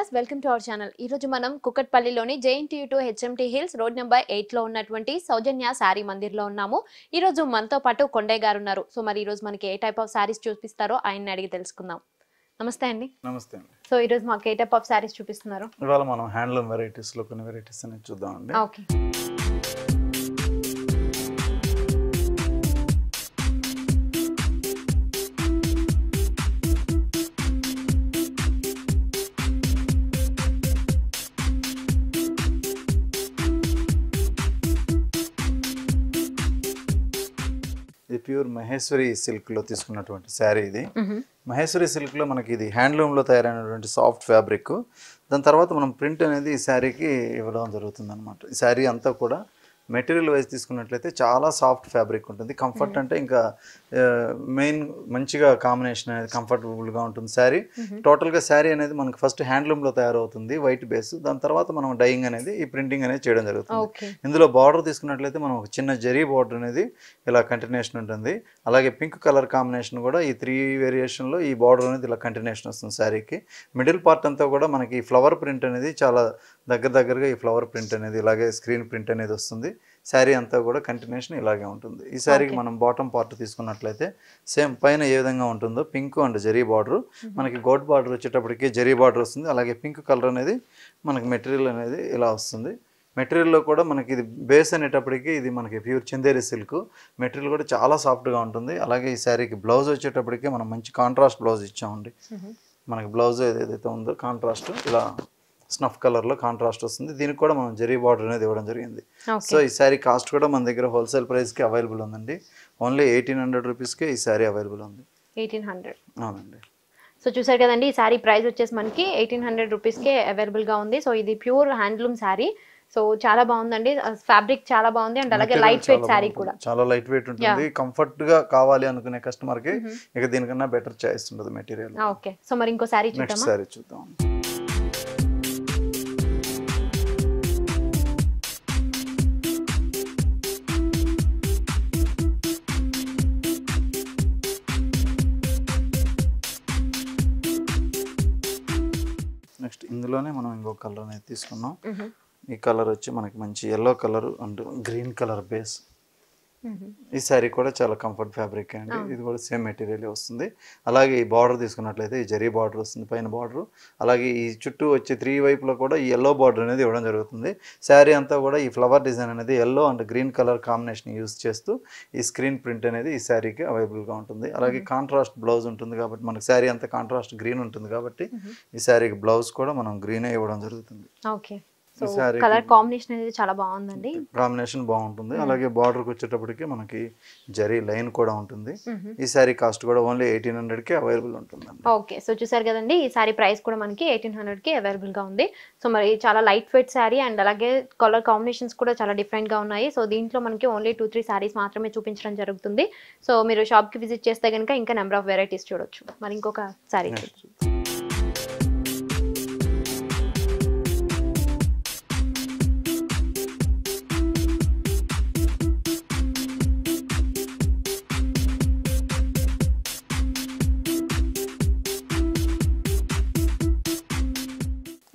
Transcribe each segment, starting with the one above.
Viewers welcome to our channel. ఈ రోజు మనం కుకట్పల్లిలోని JNTU to HMT hills road number 8 లో ఉన్నటువంటి సౌజన్య సారీ మందిర్ లో ఉన్నాము. ఈ రోజు మనతో పాటు కొండయ్య గారు ఉన్నారు. సో మరి ఈ రోజు మనకి ఏ టైప్ ఆఫ్ సారీస్ చూపిస్తారో ఆయన్ని అడిగి తెలుసుకుందాం. నమస్తే అండి. నమస్తే అండి. సో ఈ రోజు మాకు ఏ టైప్ ఆఫ్ సారీస్ చూపిస్తున్నారు? ఇవాళ మనం హ్యాండ్లూమ్ వెరైటీస్ లో కొన్ని వెరైటీస్ అనేది చూద్దాం అండి. ఓకే. ఇది ప్యూర్ మహేశ్వరి సిల్క్ లో తీసుకున్నటువంటి శారీ. ఇది మహేశ్వరి సిల్క్ లో మనకి ఇది హ్యాండ్లూమ్ లో తయారైనటువంటి సాఫ్ట్ ఫ్యాబ్రిక్. దాని తర్వాత మనం ప్రింట్ అనేది ఈ శారీకి ఇవ్వడం జరుగుతుంది అనమాట. ఈ శారీ అంతా కూడా మెటీరియల్ వైజ్ తీసుకున్నట్లయితే చాలా సాఫ్ట్ ఫ్యాబ్రిక్ ఉంటుంది. కంఫర్ట్ అంటే ఇంకా మెయిన్ మంచిగా కాంబినేషన్ అనేది కంఫర్టబుల్గా ఉంటుంది శారీ. టోటల్గా శారీ అనేది మనకి ఫస్ట్ హ్యాండ్లూమ్లో తయారవుతుంది, వైట్ బేస్. దాని తర్వాత మనం డైయింగ్ అనేది ఈ ప్రింటింగ్ అనేది చేయడం జరుగుతుంది. ఇందులో బార్డర్ తీసుకున్నట్లయితే మనం ఒక చిన్న జరీ బార్డర్ అనేది ఇలా కంటిన్యూషన్ ఉంటుంది. అలాగే పింక్ కలర్ కాంబినేషన్ కూడా ఈ 3 వేరియేషన్లో ఈ బార్డర్ అనేది ఇలా కంటిన్యూషన్ వస్తుంది శారీకి. మిడిల్ పార్ట్ అంతా కూడా మనకి ఫ్లవర్ ప్రింట్ అనేది చాలా దగ్గరగా ఈ ఫ్లవర్ ప్రింట్ అనేది ఇలాగే స్క్రీన్ ప్రింట్ అనేది వస్తుంది. శారీ అంతా కూడా కంటిన్యూషన్ ఇలాగే ఉంటుంది. ఈ శారీకి మనం బాటమ్ పార్ట్ తీసుకున్నట్లయితే సేమ్ పైన ఏ విధంగా ఉంటుందో పింక్ అండ్ జరీ బార్డర్, మనకి గోల్డ్ బార్డర్ వచ్చేటప్పటికి జరీ బార్డర్ వస్తుంది. అలాగే పింక్ కలర్ అనేది మనకి మెటీరియల్ అనేది ఇలా వస్తుంది. మెటీరియల్లో కూడా మనకి ఇది బేస్ అనేటప్పటికి ఇది మనకి ప్యూర్ చందేరి సిల్క్. మెటీరియల్ కూడా చాలా సాఫ్ట్గా ఉంటుంది. అలాగే ఈ శారీకి బ్లౌజ్ వచ్చేటప్పటికి మనం మంచి కాంట్రాస్ట్ బ్లౌజ్ ఇచ్చామండి. మనకి బ్లౌజ్ ఏదైతే ఉందో కాంట్రాస్ట్ ఇలా స్నఫ్ కలర్లో కాంట్రాస్ట్ వస్తుంది. దీనికి కూడా మనం జరీ బార్డర్ అనేది ఇవ్వడం జరిగింది. సో ఈ శారీ కాస్ట్ కూడా మన దగ్గర హోల్సేల్ ప్రైస్కి అవైలబుల్ ఉందండి. ఓన్లీ 1800 రూపీస్కే ఈ శారీ అవైలబుల్ ఉంది. 1800? అవునండి. సో చూసారు కదండి, ఈ శారీ ప్రైస్ వచ్చేసి మనకి 1800 రూపీస్కే అవైలబుల్గా ఉంది. సో ఇది ప్యూర్ హ్యాండ్లూమ్ శారీ. సో చాలా బాగుందండి, ఫ్యాబ్రిక్ చాలా బాగుంది అండ్ అలాగే లైట్ వెయిట్ శారీ కూడా చాలా లైట్ వెయిట్ ఉంటుంది. కంఫర్ట్ గా కావాలి అనుకునే కస్టమర్ కి ఇక దీనికన్నా బెటర్ చాయిస్ ఉంటుంది మెటీరియల్. ఓకే. సో మరి ఇంకో శారీ చూద్దామా? నెక్స్ట్ శారీ చూద్దాం. నెక్స్ట్ ఇందులోనే మనం ఇంకో కలర్ అనేది తీసుకున్నాం. ఈ కలర్ వచ్చి మనకి మంచి yellow colour and green colour base. ఈ శారీ కూడా చాలా కంఫర్ట్ ఫ్యాబ్రిక్ అండి. ఇది కూడా సేమ్ మెటీరియల్ వస్తుంది. అలాగే ఈ బార్డర్ తీసుకున్నట్లయితే ఈ జరీ బార్డర్ వస్తుంది పైన బార్డర్. అలాగే ఈ చుట్టూ వచ్చే 3 వైపులో కూడా ఈ ఎల్లో బార్డర్ అనేది ఇవ్వడం జరుగుతుంది. శారీ అంతా కూడా ఈ ఫ్లవర్ డిజైన్ అనేది yellow and green colour combination use చేస్తూ ఈ స్క్రీన్ ప్రింట్ అనేది ఈ శారీకి అవైలబుల్గా ఉంటుంది. అలాగే కాంట్రాస్ట్ బ్లౌజ్ ఉంటుంది కాబట్టి మనకి శారీ అంతా కాంట్రాస్ట్ గ్రీన్ ఉంటుంది కాబట్టి ఈ శారీకి బ్లౌజ్ కూడా మనం గ్రీనే ఇవ్వడం జరుగుతుంది. ఓకే. సో కలర్ కాంబినేషన్ అనేది చాలా బాగుందండి. కాంబినేషన్ బాగుంటుంది. అలాగే బార్డర్కి వచ్చేటప్పటికి మనకి జరీ లైన్ కూడా ఉంటుంది. ఈ శారీ కాస్ట్ కూడా ఓన్లీ 1800కి అవైలబుల్ ఉంటుంది. ఓకే. సో చూసారు కదండి, ఈ శారీ ప్రైస్ కూడా మనకి 1800కి అవైలబుల్గా ఉంది. సో మరి చాలా లైట్ వెయిట్ శారీ అండ్ అలాగే కలర్ కాంబినేషన్స్ కూడా చాలా డిఫరెంట్గా ఉన్నాయి. సో దీంట్లో మనకి ఓన్లీ 2-3 శారీస్ మాత్రమే చూపించడం జరుగుతుంది. సో మీరు షాప్కి విజిట్ చేస్తే కనుక ఇంకా నెంబర్ ఆఫ్ వెరైటీస్ చూడొచ్చు. మరి ఇంకొక శారీ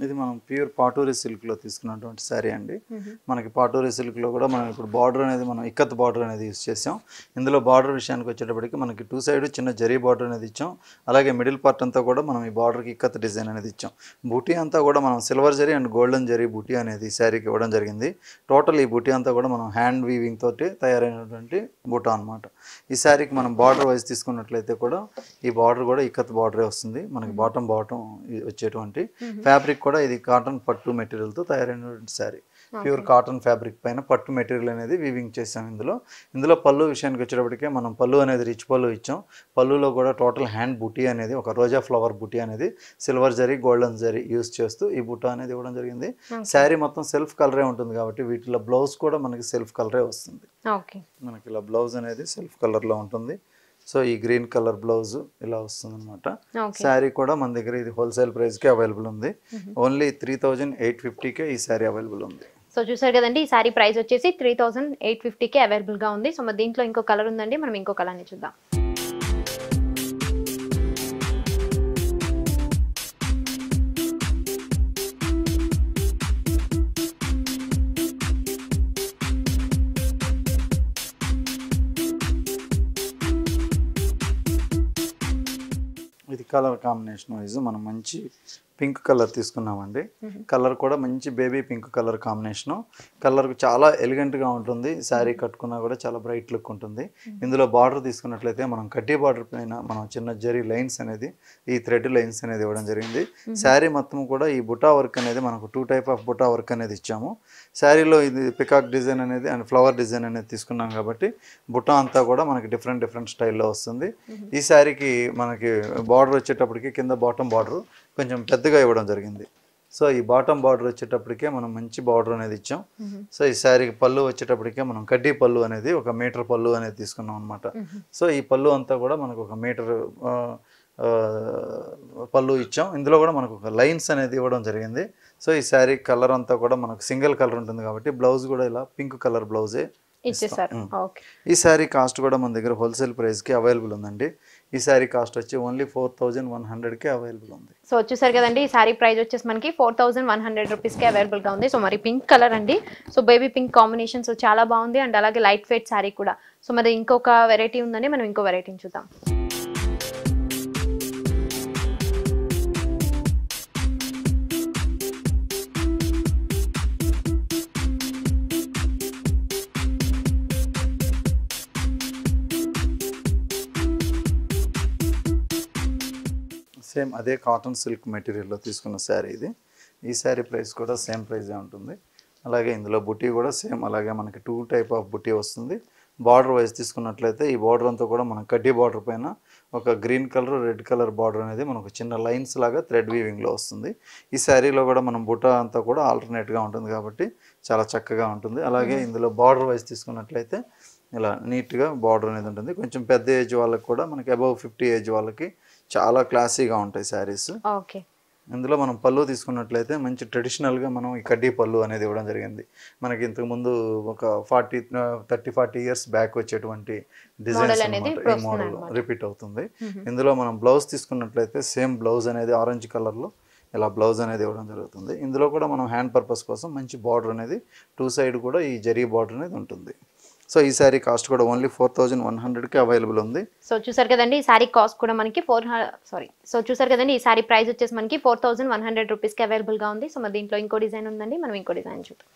ఇది మనం ప్యూర్ పాటూరి సిల్క్లో తీసుకున్నటువంటి శారీ అండి. మనకి పాటూరి సిల్క్లో కూడా మనం ఇప్పుడు బార్డర్ అనేది మనం ఇక్కత్ బార్డర్ అనేది యూజ్ చేసాం. ఇందులో బార్డర్ విషయానికి వచ్చేటప్పటికి మనకి 2 సైడ్ చిన్న జరీ బార్డర్ అనేది ఇచ్చాం. అలాగే మిడిల్ పార్ట్ అంతా కూడా మనం ఈ బార్డర్కి ఇక్కత్ డిజైన్ అనేది ఇచ్చాం. బూటీ అంతా కూడా మనం silver zari and golden zari బూటీ అనేది ఈ శారీకి ఇవ్వడం జరిగింది. టోటల్ ఈ బూటీ అంతా కూడా మనం హ్యాండ్ వీవింగ్ తోటి తయారైనటువంటి బూటా అనమాట. ఈ శారీకి మనం బార్డర్ వైజ్ తీసుకున్నట్లయితే కూడా ఈ బార్డర్ కూడా ఇక్కత్ బార్డరే వస్తుంది. మనకి బాటం వచ్చేటువంటి ఫ్యాబ్రిక్ కూడా ఇది కాటన్ పట్టు మెటీరియల్తో తయారైనటువంటి శారీ. ప్యూర్ కాటన్ ఫ్యాబ్రిక్ పైన పట్టు మెటీరియల్ అనేది వీవింగ్ చేసాం. ఇందులో పళ్ళు విషయానికి వచ్చేటప్పటికే మనం పళ్ళు అనేది రిచ్ పళ్ళు ఇచ్చాం. పళ్ళులో కూడా టోటల్ హ్యాండ్ బుటీ అనేది ఒక రోజా ఫ్లవర్ బుటీ అనేది silver zari golden zari use చేస్తూ ఈ బుట్ట అనేది ఇవ్వడం జరిగింది. శారీ మొత్తం సెల్ఫ్ కలరే ఉంటుంది కాబట్టి వీటిలో బ్లౌజ్ కూడా మనకి సెల్ఫ్ కలరే వస్తుంది. మనకి ఇలా బ్లౌజ్ అనేది సెల్ఫ్ కలర్లో ఉంటుంది. సో ఈ గ్రీన్ కలర్ బ్లౌజ్ ఇలా వస్తుంది అనమాట. శారీ కూడా మన దగ్గర ఇది హోల్సేల్ ప్రైస్కి అవైలబుల్ ఉంది. ఓన్లీ 3850కే ఈ శారీ అవైలబుల్ ఉంది. సో చూసారు కదండి, ఈ సారీ ప్రైస్ వచ్చేసి 3850కి అవైలబుల్ గా ఉంది. సో మరి దీంట్లో ఇంకో కలర్ ఉందండి, మనం ఇంకో కలర్ ని చూద్దాం. కలర్ కాంబినేషన్ వైజ్ మనం మంచి పింక్ కలర్ తీసుకున్నామండి. కలర్ కూడా మంచి baby pink colour combination. Colour చాలా ఎలిగెంట్గా ఉంటుంది. శారీ కట్టుకున్నా కూడా చాలా బ్రైట్ లుక్ ఉంటుంది. ఇందులో బార్డర్ తీసుకున్నట్లయితే మనం కడ్డీ బార్డర్ పైన మనం చిన్న జరీ లైన్స్ అనేది, ఈ థ్రెడ్ లైన్స్ అనేది ఇవ్వడం జరిగింది. శారీ మొత్తం కూడా ఈ బుటా వర్క్ అనేది మనకు 2 టైప్ ఆఫ్ బుటా వర్క్ అనేది ఇచ్చాము. శారీలో ఇది పికాక్ డిజైన్ అనేది అండ్ ఫ్లవర్ డిజైన్ అనేది తీసుకున్నాం కాబట్టి బుటా అంతా కూడా మనకి డిఫరెంట్ స్టైల్లో వస్తుంది. ఈ శారీకి మనకి బార్డర్ వచ్చేటప్పటికి కింద బాటమ్ బార్డర్ కొంచెం పెద్దగా ఇవ్వడం జరిగింది. సో ఈ బాటమ్ బార్డర్ వచ్చేటప్పటికే మనం మంచి బార్డర్ అనేది ఇచ్చాం. సో ఈ శారీకి పళ్ళు వచ్చేటప్పటికే మనం కడ్డీ పళ్ళు అనేది 1 మీటర్ పళ్ళు అనేది తీసుకున్నాం అనమాట. సో ఈ పళ్ళు అంతా కూడా మనకు 1 మీటర్ పళ్ళు ఇచ్చాం. ఇందులో కూడా మనకు ఒక లైన్స్ అనేది ఇవ్వడం జరిగింది. సో ఈ శారీ కలర్ అంతా కూడా మనకు సింగిల్ కలర్ ఉంటుంది కాబట్టి బ్లౌజ్ కూడా ఇలా పింక్ కలర్ బ్లౌజే ఇచ్చేసారు. ఈ శారీ కాస్ట్ కూడా మన దగ్గర హోల్సేల్ ప్రైస్కి అవైలబుల్ ఉందండి. ఈ శారీ కాస్ట్ వచ్చి ఓన్లీ 4100కి అవైలబుల్ ఉంది. సో వచ్చేసరి కదండి ఈ శారీ ప్రైస్ వచ్చేసి మనకి 4100 రూపీస్కి అవైలబుల్గా ఉంది. సో మరి పింక్ కలర్ అండి. So baby pink combination so చాలా బాగుంది అండ్ అలాగే లైట్ వెయిట్ శారీ కూడా. సో మరి ఇంకొక వెరైటీ ఉందండి, మనం ఇంకో వెరైటీని చూద్దాం. సేమ్ అదే కాటన్ సిల్క్ మెటీరియల్లో తీసుకున్న శారీ ఇది. ఈ శారీ ప్రైస్ కూడా సేమ్ ప్రైజే ఉంటుంది. అలాగే ఇందులో బుటీ కూడా సేమ్ అలాగే మనకి 2 టైప్ ఆఫ్ బుటీ వస్తుంది. బార్డర్ వైజ్ తీసుకున్నట్లయితే ఈ బార్డర్ అంతా కూడా మనం కడ్డీ బార్డర్ పైన ఒక green colour red colour border అనేది మనకు చిన్న లైన్స్ లాగా థ్రెడ్ వీవింగ్లో వస్తుంది. ఈ శారీలో కూడా మనం బుటా అంతా కూడా ఆల్టర్నేట్గా ఉంటుంది కాబట్టి చాలా చక్కగా ఉంటుంది. అలాగే ఇందులో బార్డర్ వైజ్ తీసుకున్నట్లయితే ఇలా నీట్గా బార్డర్ అనేది ఉంటుంది. కొంచెం పెద్ద ఏజ్ వాళ్ళకి కూడా మనకి అబౌవ్ 50 ఏజ్ వాళ్ళకి చాలా క్లాసీగా ఉంటాయి శారీస్. ఓకే. ఇందులో మనం పళ్ళు తీసుకున్నట్లయితే మంచి ట్రెడిషనల్గా మనం ఈ కడ్డీ పళ్ళు అనేది ఇవ్వడం జరిగింది. మనకి ఇంతకుముందు ఒక 30-40 ఇయర్స్ బ్యాక్ వచ్చేటువంటి డిజైన్స్ అన్నమాట. ఈ మోడల్ రిపీట్ అవుతుంది. ఇందులో మనం బ్లౌజ్ తీసుకున్నట్లయితే సేమ్ బ్లౌజ్ అనేది ఆరెంజ్ కలర్లో ఇలా బ్లౌజ్ అనేది ఇవ్వడం జరుగుతుంది. ఇందులో కూడా మనం హ్యాండ్ పర్పస్ కోసం మంచి బార్డర్ అనేది 2 సైడ్ కూడా ఈ జరీ బార్డర్ అనేది ఉంటుంది. సో ఈ శారీ కాస్ట్ కూడా ఓన్లీ 4100కి అవైలబుల్ ఉంది. సో చూసారు కదండి ఈ శారీ కాస్ట్ కూడా మనకి చూసారు కదండి ఈ శారీ ప్రైస్ వచ్చేసి మనకి 4100 రూపీస్కి అవైలబుల్గా ఉంది. సో మరి దీంట్లో ఇంకో డిజైన్ ఉందండి, మనం ఇంకో డిజైన్ చూద్దాం.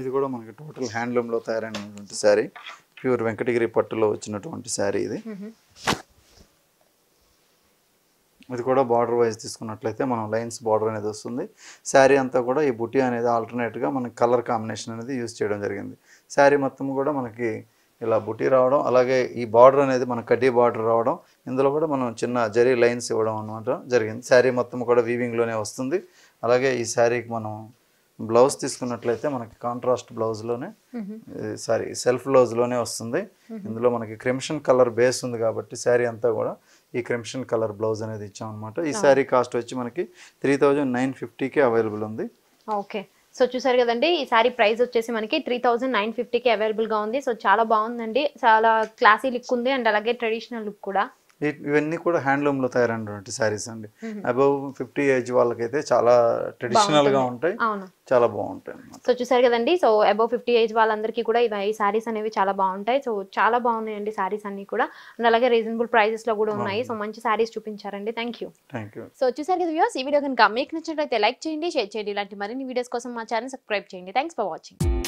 ఇది కూడా మనకి టోటల్ హ్యాండ్లూమ్లో తయారైనటువంటి శారీ, ప్యూర్ వెంకటగిరి పట్టులో వచ్చినటువంటి శారీ ఇది. ఇది కూడా బార్డర్ వైజ్ తీసుకున్నట్లయితే మనం లైన్స్ బార్డర్ అనేది వస్తుంది. శారీ అంతా కూడా ఈ బుటీ అనేది ఆల్టర్నేట్గా మనకి కలర్ కాంబినేషన్ అనేది యూజ్ చేయడం జరిగింది. శారీ మొత్తం కూడా మనకి ఇలా బుటీ రావడం, అలాగే ఈ బార్డర్ అనేది మన కడ్డీ బార్డర్ రావడం, ఇందులో కూడా మనం చిన్న జరీ లైన్స్ ఇవ్వడం అనమాట జరిగింది. శారీ మొత్తం కూడా వీవింగ్లోనే వస్తుంది. అలాగే ఈ శారీకి మనం బ్లౌజ్ తీసుకున్నట్లయితే మనకి కాంట్రాస్ట్ బ్లౌజ్లోనే సెల్ఫ్ బ్లౌజ్లోనే వస్తుంది. ఇందులో మనకి క్రిమ్షన్ కలర్ బేస్ ఉంది కాబట్టి శారీ అంతా కూడా ఈ క్రిమ్షన్ కలర్ బ్లౌజ్ అనేది ఇచ్చాం అనమాట. ఈ శారీ కాస్ట్ వచ్చి మనకి 3950కి అవైలబుల్ ఉంది. ఓకే. సో చూసారు కదండి ఈ శారీ ప్రైస్ వచ్చేసి మనకి 3950కి అవైలబుల్గా ఉంది. సో చాలా బాగుందండి, చాలా క్లాసీ లుక్ ఉంది అండ్ అలాగే ట్రెడిషనల్ లుక్ కూడా. ఇవన్నీ కూడా హ్యాండ్లూమ్లో తయారైనటువంటి శారీస్ అండి. అబౌవ్ 50 ఏజ్ వాళ్ళకైతే చాలా ట్రెడిషనల్గా ఉంటాయి, చాలా బాగుంటాయి. సో చూసారు కదండి, సో అబౌవ్ 50 ఏజ్ వాళ్ళందరికీ కూడా ఈ శారీస్ అనేవి చాలా బాగుంటాయి. సో చాలా బాగున్నాయండి శారీస్ అన్ని కూడా అండ్ అలాగే రీజనబుల్ ప్రైజెస్ లో కూడా ఉన్నాయి. సో మంచి శారీస్ చూపించారండి. Thank you. సో చూసారు కదా వ్యూవర్స్, ఈ వీడియో కనుక మీకు నచ్చినట్లయితే లైక్ చేయండి, షేర్ చేయండి. ఇలాంటి మరిన్ని వీడియోస్ కోసం మా ఛానల్ సబ్స్క్రైబ్ చేయండి. Thanks for watching.